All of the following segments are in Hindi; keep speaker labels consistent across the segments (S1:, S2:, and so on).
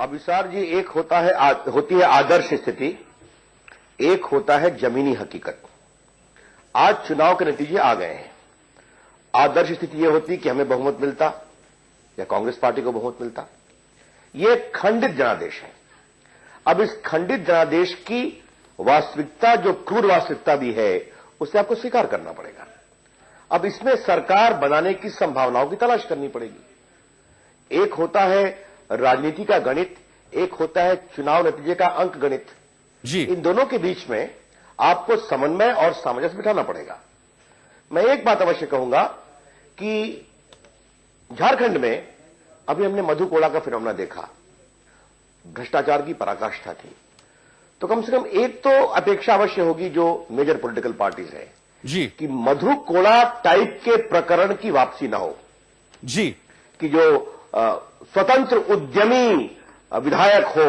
S1: अभिसार जी, एक होती है आदर्श स्थिति, एक होता है जमीनी हकीकत। आज चुनाव के नतीजे आ गए हैं। आदर्श स्थिति यह होती कि हमें बहुमत मिलता या कांग्रेस पार्टी को बहुमत मिलता। यह खंडित जनादेश है। अब इस खंडित जनादेश की वास्तविकता, जो क्रूर वास्तविकता भी है, उसे आपको स्वीकार करना पड़ेगा। अब इसमें सरकार बनाने की संभावनाओं की तलाश करनी पड़ेगी। एक होता है राजनीति का गणित, एक होता है चुनाव नतीजे का अंक गणित
S2: जी।
S1: इन दोनों के बीच में आपको समन्वय और सामंजस्य बिठाना पड़ेगा। मैं एक बात अवश्य कहूंगा कि झारखंड में अभी हमने मधु कोड़ा का फिनोमेना देखा, भ्रष्टाचार की पराकाष्ठा थी। तो कम से कम एक तो अपेक्षा अवश्य होगी जो मेजर पॉलिटिकल पार्टीज है
S2: जी
S1: कि मधु कोड़ा टाइप के प्रकरण की वापसी ना हो
S2: जी,
S1: कि जो स्वतंत्र उद्यमी विधायक हो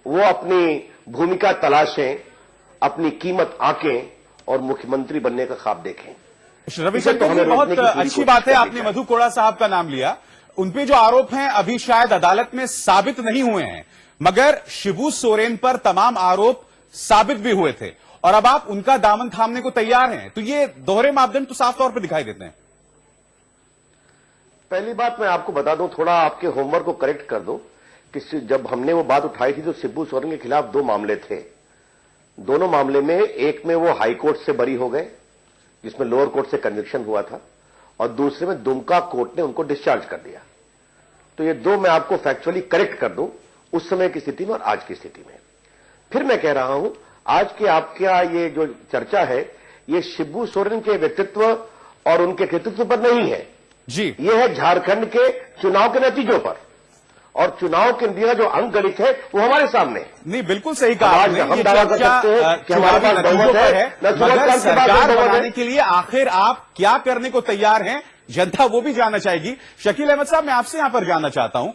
S1: वो अपनी भूमिका तलाशें, अपनी कीमत आंकें और मुख्यमंत्री बनने का ख्वाब देखें।
S2: रविशंकर जी, बहुत अच्छी बात है आपने मधु कोड़ा साहब का नाम लिया। उनपे जो आरोप हैं अभी शायद अदालत में साबित नहीं हुए हैं, मगर शिबू सोरेन पर तमाम आरोप साबित भी हुए थे और अब आप उनका दामन थामने को तैयार हैं। तो ये दोहरे मापदंड तो साफ तौर पर दिखाई देते हैं।
S1: पहली बात मैं आपको बता दूं, थोड़ा आपके होमवर्क को करेक्ट कर दो कि जब हमने वो बात उठाई थी तो शिबू सोरेन के खिलाफ दो मामले थे। दोनों मामले में एक में वो हाई कोर्ट से बरी हो गए जिसमें लोअर कोर्ट से कन्विक्शन हुआ था, और दूसरे में दुमका कोर्ट ने उनको डिस्चार्ज कर दिया। तो ये दो मैं आपको फैक्चुअली करेक्ट कर दूं, उस समय की स्थिति में और आज की स्थिति में। फिर मैं कह रहा हूं, आज के आपका ये जो चर्चा है ये शिबू सोरेन के व्यक्तित्व और उनके कृतित्व पर नहीं है
S2: जी,
S1: ये है झारखंड के चुनाव के नतीजों पर, और चुनाव के नतीजा जो अंक गणित है वो हमारे सामने है।
S2: नहीं, बिल्कुल सही कहा आपने।
S1: हम
S2: ये
S1: दावा कर सकते हैं कि हमारे पास बहुमत है,
S2: मगर सरकार बनाने के लिए आखिर आप क्या करने को तैयार हैं, जनता वो भी जानना चाहेगी। शकील अहमद साहब, मैं आपसे यहां पर जानना चाहता हूं,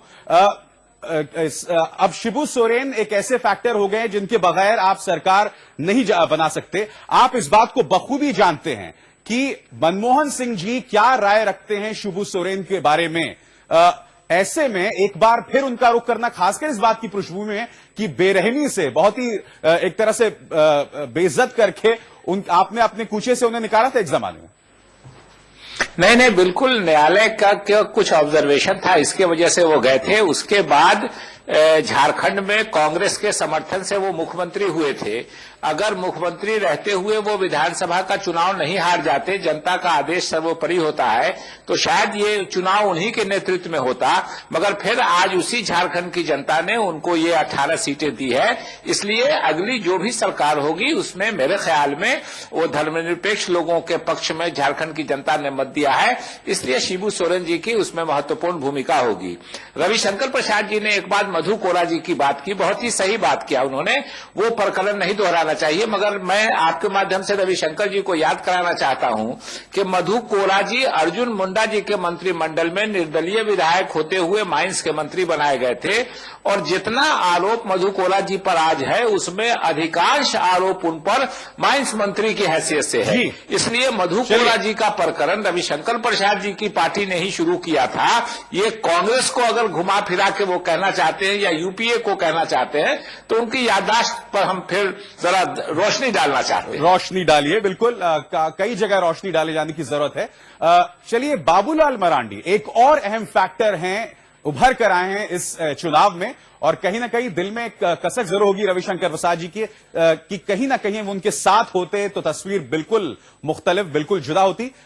S2: अब शिबू सोरेन एक ऐसे फैक्टर हो गए जिनके बगैर आप सरकार नहीं बना सकते। आप इस बात को बखूबी जानते हैं कि मनमोहन सिंह जी क्या राय रखते हैं शिबू सोरेन के बारे में। ऐसे में एक बार फिर उनका रुख करना, खासकर इस बात की पृष्ठभूमि में कि बेरहमी से, बहुत ही एक तरह से बेइज्जत करके आपने अपने कूचे से उन्हें निकाला था एक जमाने में।
S3: नहीं, बिल्कुल न्यायालय का कुछ ऑब्जर्वेशन था, इसके वजह से वो गए थे। उसके बाद झारखंड में कांग्रेस के समर्थन से वो मुख्यमंत्री हुए थे। अगर मुख्यमंत्री रहते हुए वो विधानसभा का चुनाव नहीं हार जाते, जनता का आदेश सर्वोपरि होता है, तो शायद ये चुनाव उन्हीं के नेतृत्व में होता। मगर फिर आज उसी झारखंड की जनता ने उनको ये 18 सीटें दी है। इसलिए अगली जो भी सरकार होगी उसमें मेरे ख्याल में वो धर्मनिरपेक्ष लोगों के पक्ष में झारखंड की जनता ने मत दिया है, इसलिए शिबू सोरेन जी की उसमें महत्वपूर्ण भूमिका होगी। रविशंकर प्रसाद जी ने एक बार मधु कोड़ा जी की बात की, बहुत ही सही बात किया उन्होंने, वो प्रकरण नहीं दोहराना चाहिए। मगर मैं आपके माध्यम से रविशंकर जी को याद कराना चाहता हूं कि मधु कोड़ा जी अर्जुन मुंडा जी के मंत्रिमंडल में निर्दलीय विधायक होते हुए माइंस के मंत्री बनाए गए थे, और जितना आरोप मधु कोड़ा जी पर आज है उसमें अधिकांश आरोप उन पर माइंस मंत्री की हैसियत से है। इसलिए मधु कोड़ा जी का प्रकरण रविशंकर प्रसाद जी की पार्टी ने ही शुरू किया था। ये कांग्रेस को अगर घुमा फिरा के वो कहना चाहते हैं या यूपीए को कहना चाहते हैं तो उनकी याददाश्त पर हम फिर जरा रोशनी डालना चाहते हैं।
S2: रोशनी डालिए, बिल्कुल कई जगह रोशनी डाले जाने की जरूरत है। चलिए, बाबूलाल मरांडी एक और अहम फैक्टर हैं, उभर कर आए हैं इस चुनाव में, और कहीं ना कहीं दिल में एक कसक जरूर होगी रविशंकर प्रसाद जी की कि कहीं ना कहीं वो उनके साथ होते तो तस्वीर बिल्कुल मुख्तलिफ, बिल्कुल जुदा होती।